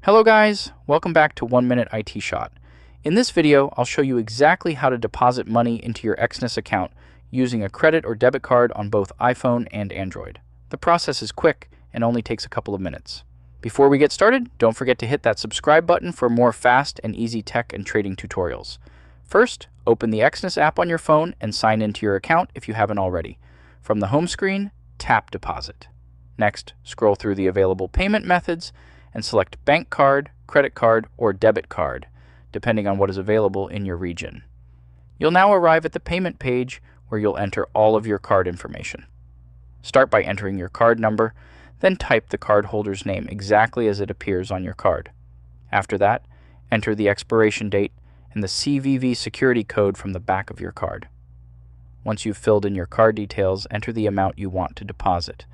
Hello guys, welcome back to 1 Minute IT Shot. In this video, I'll show you exactly how to deposit money into your Exness account using a credit or debit card on both iPhone and Android. The process is quick and only takes a couple of minutes. Before we get started, don't forget to hit that subscribe button for more fast and easy tech and trading tutorials. First, open the Exness app on your phone and sign into your account if you haven't already. From the home screen, tap Deposit. Next, scroll through the available payment methods and select bank card, credit card, or debit card, depending on what is available in your region. You'll now arrive at the payment page where you'll enter all of your card information. Start by entering your card number, then type the cardholder's name exactly as it appears on your card. After that, enter the expiration date and the CVV security code from the back of your card. Once you've filled in your card details, enter the amount you want to deposit.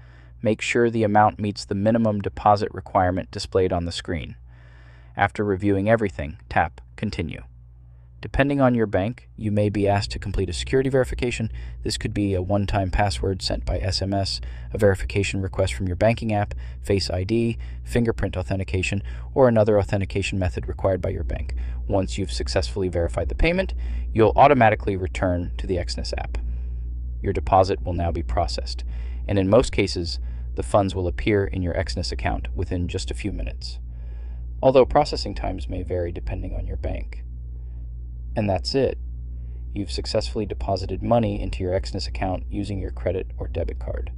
Make sure the amount meets the minimum deposit requirement displayed on the screen. After reviewing everything, tap Continue. Depending on your bank, you may be asked to complete a security verification. This could be a one-time password sent by SMS, a verification request from your banking app, Face ID, fingerprint authentication, or another authentication method required by your bank. Once you've successfully verified the payment, you'll automatically return to the Exness app. Your deposit will now be processed, and in most cases, the funds will appear in your Exness account within just a few minutes, although processing times may vary depending on your bank. And that's it. You've successfully deposited money into your Exness account using your credit or debit card.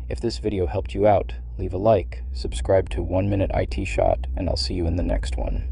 If this video helped you out, leave a like, subscribe to 1 Minute IT Shot, and I'll see you in the next one.